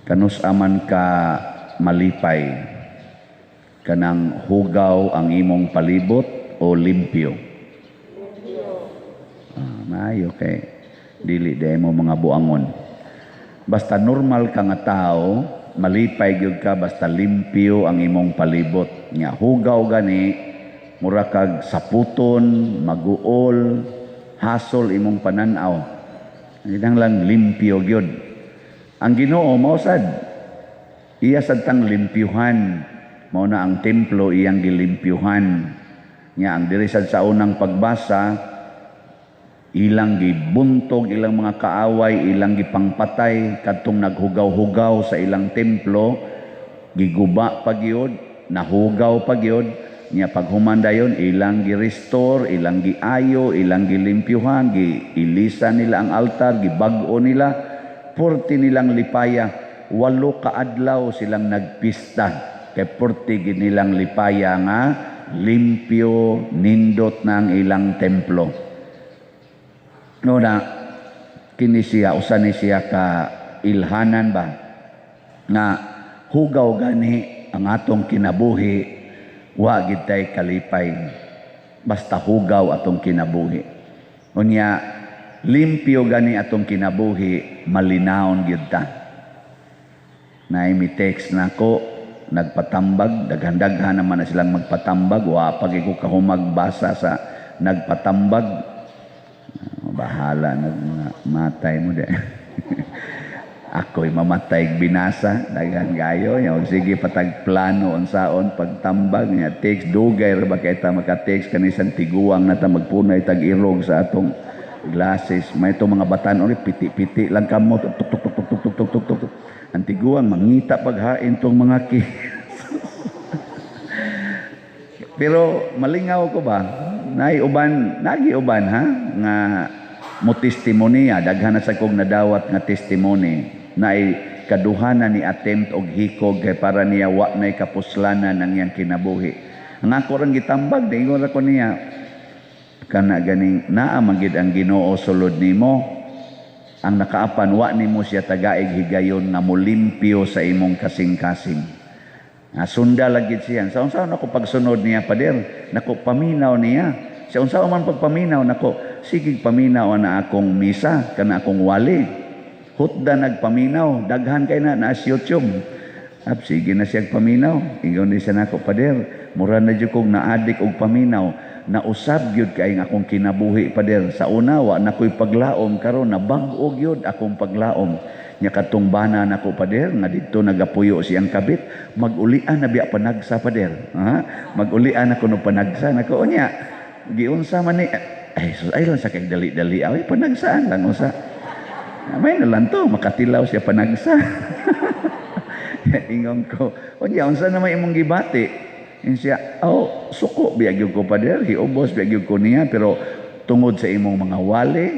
kanus aman ka malipay, kanang hugaw ang imong palibot o limpyo? Maayo kay dili day mo mga buangon. Basta normal ka nga tao, malipay gyud ka basta limpyo ang imong palibot. Nya hugaw gani mura kag saputon, maguol, hasol imong pananaw. Idang lang limpyo gyud. Ang Ginoo mao sad iya sad tang limpyuhan. Mao na ang templo iyang gilimpyuhan. Nya ang diri sad sa unang pagbasa, ilang gibuntog ilang mga kaaway, ilang gipangpatay kadtong naghugaw-hugaw sa ilang templo, giguba pa gyud, nahugaw pa gyud. Nya paghuman dayon ilang gi-restore, ilang giayo, ilang gilimpyuhan, giilisan nila ang altar, gibag-o nila, 40 nilang lipaya, 8 ka adlaw silang nagpista. Kay 40 gid nilang lipaya nga limpyo, nindot na ang ilang templo. No na kini siya usa ni siya ka ilhanan ba nga hugaw gani ang atong kinabuhi, wa gid tay kalipay basta hugaw atong kinabuhi. Unya limpyo gani atong kinabuhi, malinawon gyud ta. Nay mi text nako nagpatambag, daghan-daghan naman na silang magpatambag, wa pa gyud ko kahumagbasa sa nagpatambag. Bahala nagmatay mo de. Ako'y mamatay binasa daghan gayo nya sige patag plano unsaon pagtambag nya text dugay ra ba kay ta maka-text kanisan tiguang na ta magpunay tag irog sa atong glasses. May to mga batan-on piti-piti lang kamo tuk tuk tuk tuk tuk tuk tuk tuk. Ang tiguang mangita paghain tong mga Pero malingaw ko ba? Nagi uban ha nga mo testimonya daghan na sa kog nadawat nga testimony naay kaduhanan ni attempt og hikog kay para niya wa nay kapuslanan ang iyang kinabuhi. Ang ako rang gitambag dingon ra ko niya kana ganing naa magid ang Ginoo sulod nimo, ang nakaapan wa nimo siya tagaig higayon nga molimpyo sa imong kasing-kasing. Sunda lagid siya. Sa unsaon ako pagsunod niya pader, nako paminaw niya. Sa unsaon man pagpaminaw nako, sige paminaw na akong misa kana akong wali. Hutda nagpaminaw, daghan kay na sa YouTube. Sige na siya paminaw. Ingon ni siya nako pader, mura na jud kog naadik og paminaw. Nausab gyud kay nga akong kinabuhi pader. Sa una wa nakoy paglaom, karon nabag-o gyud akong paglaom. Nya katong bana nako pader nga didto nagapuyo siyang kabit, magulian na biya panagsa pader. Magulian ako no panagsa nako unya. Giunsa man ni ay lang sa kay dali-dali ay panagsaan lang usa. May na lang to makatilaw siya panagsa. Ingon ko, unya unsa na may imong gibati? Siya, suko biya gyud ko pader, hiubos biya gyud ko niya pero tungod sa imong mga wali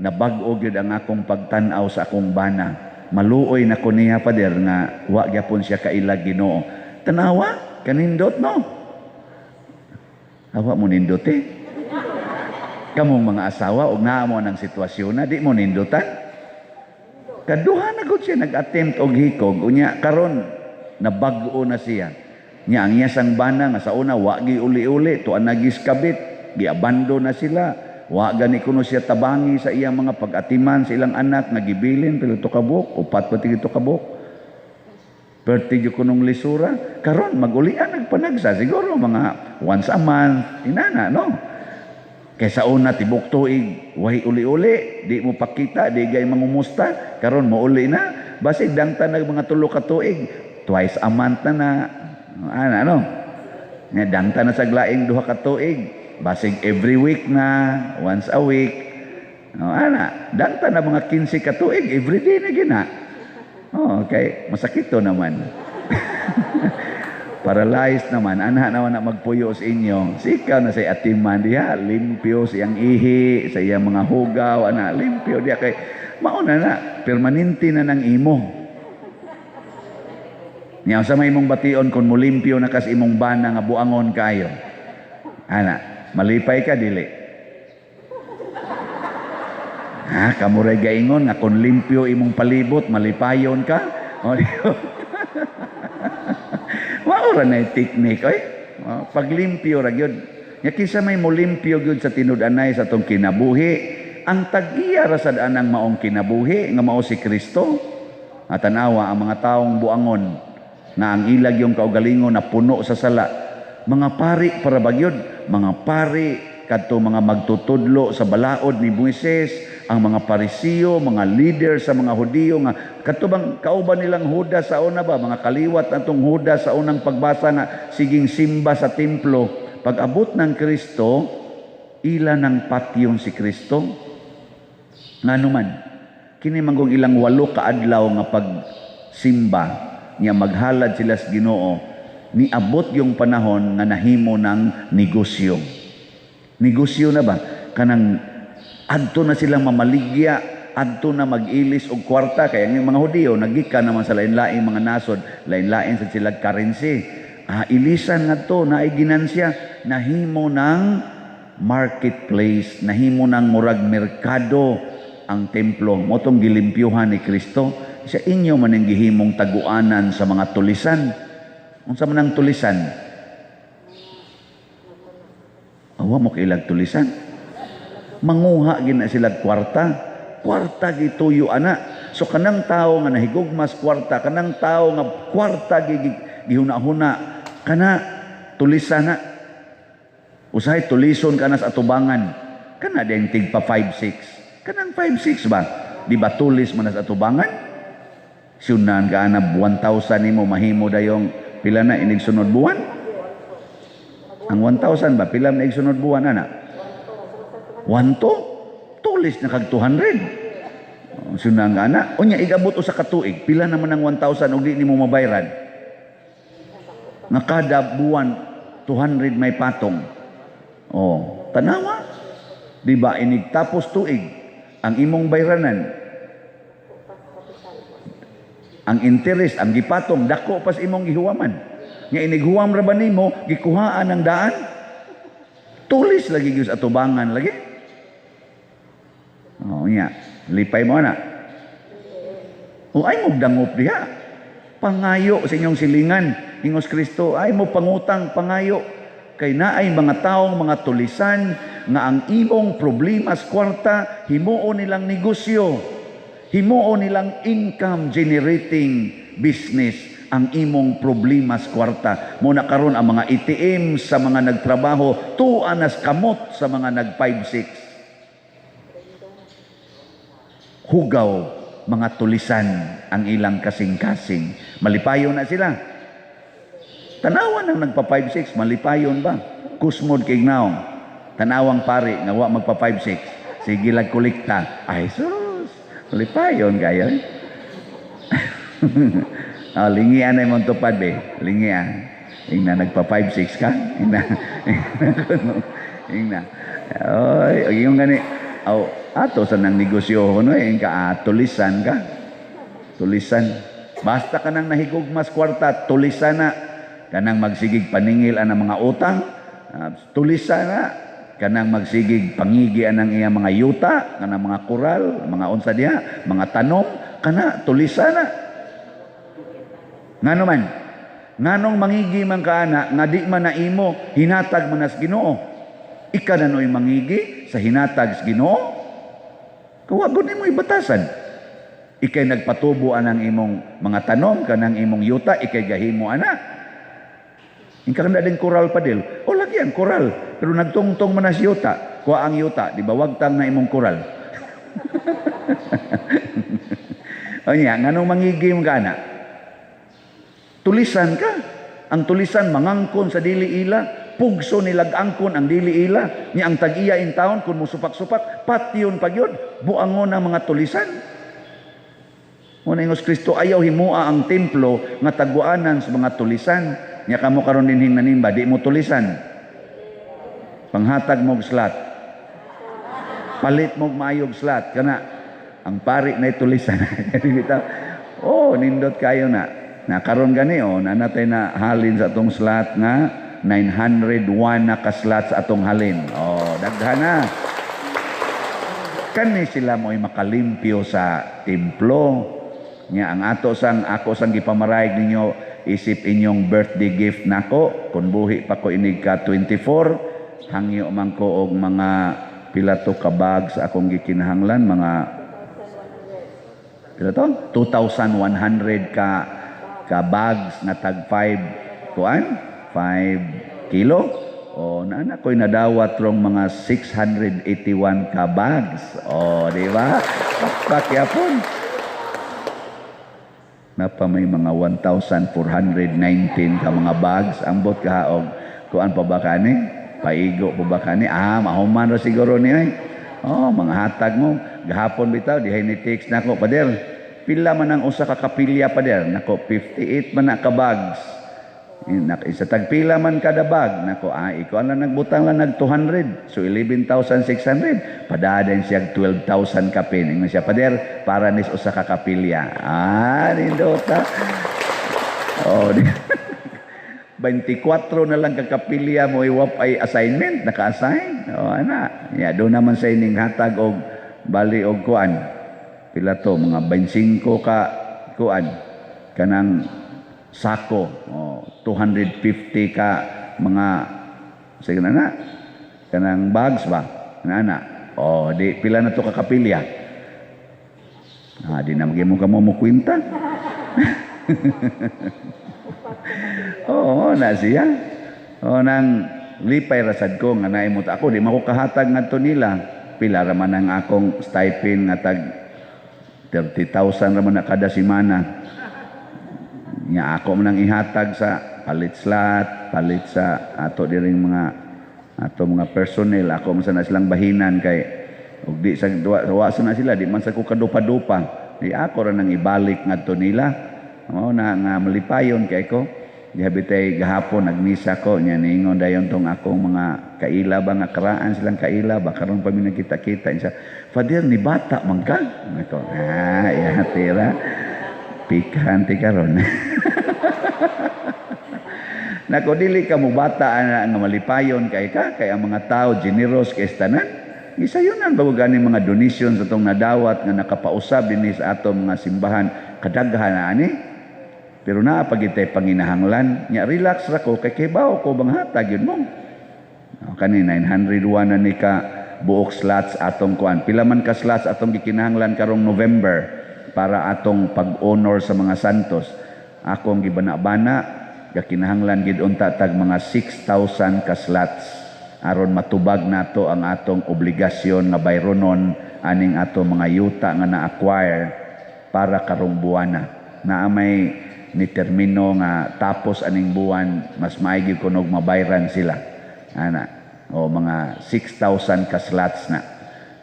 nabag-o gyud ang akong pagtan-aw sa akong bana. Maluoy na ko niya pader nga wa gyapon siya kailag Ginoo. Tanawa kanindot no. Awa mo nindot Kamong mga asawa og naa mo nang sitwasyon na di mo nindutan. Kaduha na gud siya nag-attempt og hikog unya karon nabag-o na siya. Nya ang iya sang bana nga sa una wa gi uli-uli tuan nagiskabit, giabando na sila. Wa gani kuno siya tabangi sa iyang mga pag-atiman sa ilang anak nagibilin pila to kabuk, upat pati to kabuk. Perti gyud kunong lisura, karon magulian nagpanagsa siguro mga once a month inana no. Kaysa una tibok tuig, wahi uli-uli, di mo pakita, di gay mangumusta, karon mo uli na, basig dangtan nag mga 3 ka tuig, twice a month na ano. Nya dangtan na sa glaing 2 ka tuig. Basig every week na, once a week. Dangta na mga 15 ka tuig, every day na gina. Okay, masakit to naman. Paralyzed naman, anak naman na magpuyo sa inyo. Sikaw na sa atiman diya, limpyo siyang ihi, sa iyang mga hugaw, limpyo diya kay mauna na, permanente na ng imo. Nya sa may imong bation kung mulimpyo na kas imong bana nga buangon kayo. Malipay ka dili. Kamuray gaingon nga kung limpyo imong palibot, malipayon ka. O, di ba? Maura na yung technique. Oy, paglimpyo ra gyud. Nya kisa may molimpyo gyud sa tinud-anay sa atong kinabuhi, ang tag-iya ra sad anang maong kinabuhi nga mao si Kristo. At tanawa ang mga taong buangon nga ang ilag yung kaugalingon na puno sa sala. Mga pari para bagyod, mga pari kadto mga magtutudlo sa balaod ni Moises, ang mga Parisiyo, mga leader sa mga Hudiyo nga kadto bang kauban nilang Judas sa una ba, mga kaliwat natong Judas sa unang pagbasa nga siging simba sa templo. Pag abot ng Kristo, ila ng patyon si Kristo. Nganuman, kini manggong ilang 8 ka adlaw nga pagsimba niya maghalad sila sa Ginoo, niabot yung panahon nga nahimo ng negosyo. Negosyo na ba? Kanang adto na silang mamaligya, adto na mag-ilis og kwarta. Kaya yung mga Hudiyo, nagika naman sa lain-laing mga nasod, lain-lain sa silang currency. Ilisan nga to, na ay ginansya, nahimo ng marketplace, nahimo ng murag merkado ang templo. Motong gilimpyuhan ni Kristo. Sa inyo man ang gihimong taguanan sa mga tulisan. Unsa man ang tulisan? Awa mo kailag tulisan. Manguha gina sila kwarta. Kwarta gituyo ana. So kanang tao nga nahigugmas kwarta, kanang tao nga kwarta gihuna-huna, kana tulisan na. Usahay tulison kana sa atubangan. Kana ding tigpa 5-6. Kanang 5-6 ba? Di ba tulis man sa atubangan? Sunan ka na 1,000 nimo mahimo dayong pila na inig sunod buwan? Ang 1,000 ba? Pila na inig sunod buwan, ana? 1 tulis na kag 200. Sunan ka na. Unya, igabot o sa katuig. Pila naman ang 1,000 o di nimo mabayran? Nga kada buwan, 200 may patong. Oh, tanawa. Di ba inig tapos tuig ang imong bayranan? Ang interest, ang gipatong, dako pas imong gihuwaman. Nga inighuwam ra ba nimo, gikuhaan ang daan? Tulis lagi gyud sa atubangan lagi. Oh, nya, lipay mo na. O ay mo dangop diha. Pangayo sa inyong silingan, ingos Kristo, ay mo pangutang pangayo. Kay naay mga taong mga tulisan nga ang imong problema sa kwarta, himuo nilang negosyo. Himuo nilang income generating business ang imong problema sa kwarta. Muna karon ang mga ATM sa mga nagtrabaho, tuanas kamot sa mga nag 5-6. Hugaw, mga tulisan ang ilang kasing-kasing. Malipayon na sila. Tanawan ang nagpa 5-6, malipayon ba? Kusmod kay naong. Tanawang pari, nga wa magpa 5-6. Sige lang kolekta. Ay, lipayon kayo. Lingian na yung tupad eh. Lingian. Ingna nagpa 5-6 ka? Ingna. Oy, yung gani. Ato sa nang negosyo no eh. Tulisan ka. Tulisan. Basta ka nang nahigugmas kwarta, tulisan na. Kanang magsigig paningil ang mga utang, tulisan na. Kanang magsigig pangigian ng iya mga yuta, kanang mga kural, mga unsa diha, mga tanom, kana tulisan na. Ngano man? Nganong mangigi man ka ana, nga di man na imo, hinatag man as Ginoo. Ika na noy mangigi sa hinatag sa Ginoo? Kawagon nimo ibatasan. Ikay nagpatubo anang imong mga tanom, kanang imong yuta, ikay gahimo ana. Ingkang na din koral pa dil. O lagi ang koral. Pero nagtungtong man as yuta. Kuha ang yuta. Di ba wagtang na imong koral? O niya, nganong mangigim ka na? Tulisan ka. Ang tulisan mangangkon sa dili ila. Pugso nilagangkon ang dili ila. Niya ang tag-iya in taon kung musupak-supak. Patyon pagyod. Buangon ang mga tulisan. Muna ingos Kristo ayaw himua ang templo nga taguanan sa mga tulisan. Nya kamo karon dinhing nanimba, di mo tulisan. Panghatag mo slat. Palit mo maayog slat kana ang pari na tulisan. Oh, nindot kayo na. Na karon gani nanatay na halin sa atong slat nga 901 na ka slat sa atong halin. Oh, daghan na. Kani sila mo'y makalimpyo sa templo. Nya ang ako sang gipamaraig ninyo isip inyong birthday gift nako kun buhi pa ko inig ka 24 hangyo man ko og mga pila to ka bags akong gikinahanglan mga pila to 2,100 ka bags na tag 5 kuan 5 kilo o na ko'y nadawat rong mga 681 ka bags o di ba pakyapon napa may mga 1,419 ka mga bags ambot kahaog kuan pa ba kani paigo pa ba kani mahuman ra siguro ni ay mga hatag mo gahapon bitaw dihay ni text nako pader pila man ang usa ka kapilya pader nako 58 man na ka bags isa tagpila man kada bag nako ikaw lang nagbutang lang nag 200 so 11,600 padaden siya 12,000 kapin ingon siya pader para nis usa ka kapilya nindota 24 na lang kakapilya mo iwap ay assignment naka-assign doon naman sa ining hatag og bali og kuan pila to mga 25 ka kuan kanang sako 250 ka mga sige na kanang bags ba na di pila na to ka kapilya di na magimo ka mo kwenta na siya nang lipay rasad ko nga naimot ako di makukahatag ngadto nila pila ra man ang akong stipend nga tag 30,000 ra man na kada semana nya ako man ang ihatag sa palit slot palit sa ato diring mga personnel ako man sana silang bahinan kay ug di sa duwa na sila di man sa ko kadupa-dupa di ako ra nang ibalik ngadto nila mao na nga malipayon kay ko dihabitay gahapon nagmisa ko nya niingon dayon tong akong mga kaila ba nga karaan silang kaila ba karon pa mi nakita-kita insa Father ni bata man ka nako tira pikante karon nako dili ka mo bata nga malipayon kay ang mga tao generous kay tanan gisayunan bago gani mga donation sa tong nadawat nga nakapausab dinhi sa atong mga simbahan kadaghan ani pero naa pagitay panginahanglan nya relax ra ko kay kibaw ko bang hatag yun mo kani 901 na ni ka buok slots atong kuan pila man ka slots atong gikinahanglan karong November para atong pag-honor sa mga santos akong gibana-bana gakinahanglan gid unta tag mga 6,000 ka slots aron matubag nato ang atong obligasyon nga bayronon aning atong mga yuta nga na-acquire para karong buwana naa may ni termino nga tapos aning buwan mas maigi kunog mabayran sila mga 6,000 ka slots na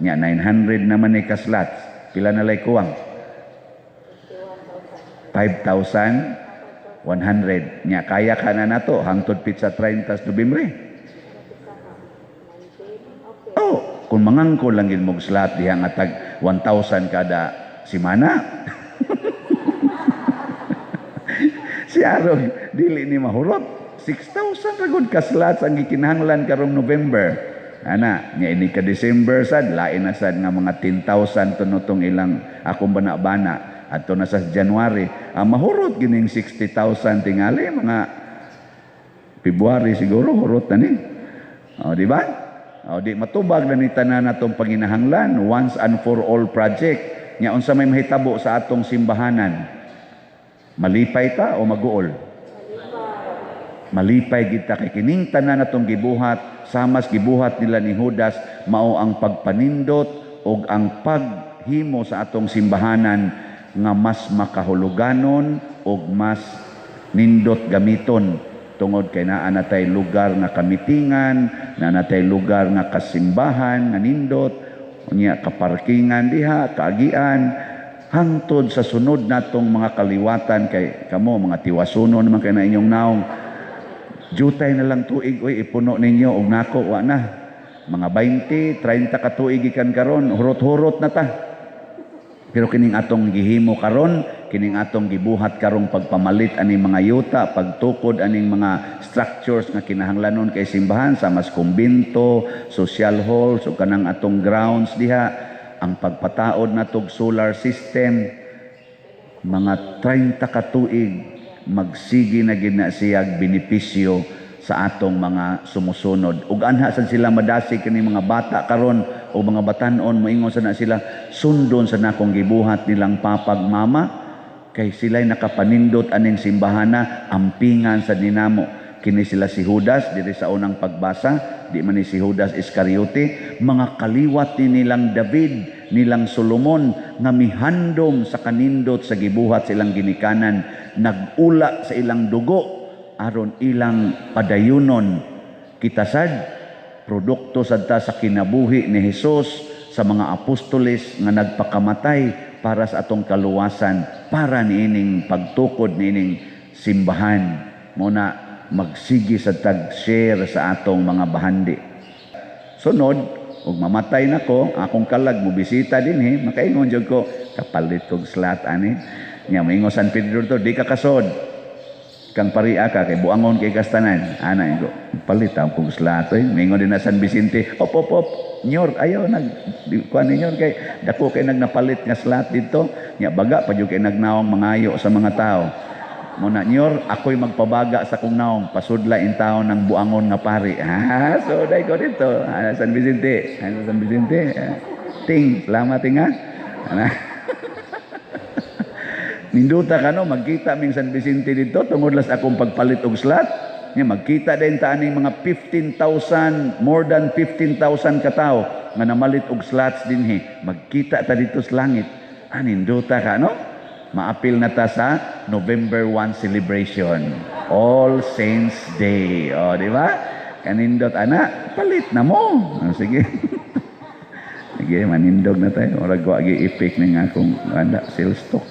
nya 900 naman ni ka slots pila na lay kuwang 5,100 nya kaya ka na nato hangtod pizza 30 Nobyembre kung mangangko lang gid mog slot diha nga tag 1,000 kada semana si Arog dili ni mahurot 6,000 ragod ka slots ang gikinahanglan karong November nya ini ka December sad lain na sad nga mga 10,000 tunotong ilang akong bana-bana adto na sa January mahurot gining 60,000 tingali mga February siguro hurot na ni di ba di matubag na ni tanan natong panginahanglan once and for all project nya unsa may mahitabo sa atong simbahanan malipay ta o maguol malipay gid ta kay kining tanan natong gibuhat samas gibuhat nila ni Judas mao ang pagpanindot og ang paghimo sa atong simbahanan nga mas makahuluganon ug mas nindot gamiton tungod kay naa natay lugar nga kamitingan naa natay lugar nga kasimbahan nga nindot unya kaparkingan diha kaagian hangtod sa sunod natong mga kaliwatan kay kamo mga tiwasunon naman kay na inyong naong jutay na lang tuig ipuno ninyo og nako wa na mga 20 30 ka tuig ikan karon hurot-hurot na ta pero kining atong gihimo karon kining atong gibuhat karong pagpamalit aning mga yuta pagtukod aning mga structures nga kinahanglanon kay simbahan sa mas kumbento social halls o kanang atong grounds diha ang pagpataod natog solar system mga 30 ka tuig magsigi na gid na siyag benepisyo sa atong mga sumusunod. Ug anha sad sila madasig kini mga bata karon o mga batan-on, moingon sa na sila, sundon sa nakong gibuhat nilang papag mama, kay sila'y nakapanindot aning simbahana, ampingan sa dinamo. Kini sila si Judas, diri sa unang pagbasa, di man ni si Judas Iscariote, mga kaliwat ni nilang David, nilang Solomon, nga mihandom sa kanindot sa gibuhat sa ilang ginikanan, nagula sa ilang dugo, aron ilang padayunon. Kita sad, produkto sad ta sa kinabuhi ni Hesus sa mga apostoles nga nagpakamatay para sa atong kaluwasan, para niining pagtukod niining simbahan. Muna magsigi sa tag-share sa atong mga bahandi. Sunod, ug mamatay na ko, akong kalag mo bisita din makaingon jud ko, kapalit kog slot ani. Nya moingon San Pedro to, di ka kasod. Kang paria ka kay buangon kay kastanan. Ana ko, palit kog slot moingon din na San Vicente, op nyor ayaw kuan ninyo kay dako kay nagnapalit nga slot dito. Nya baga pa jud kay nagnawang mangayo sa mga tao. Muna nyor, ako'y magpabaga sa kong naong, pasudla in taon ng buangon nga pari. So day ko dito, San Vicente. San Vicente. Ting, salamat ting ha. Ninduta ka no, magkita ming San Vicente dito, tungod akong pagpalit og slot. Magkita din ta aning mga 15,000, more than 15,000 katao nga namalit og slots din Magkita ta dito sa langit. Ninduta ka no? Maapil na ta sa November 1 celebration. All Saints Day. O, di ba? Kanindot, ana, palit na mo. Sige. Sige, manindog na tayo. Orag ko agi ipik na nga akong sales stock.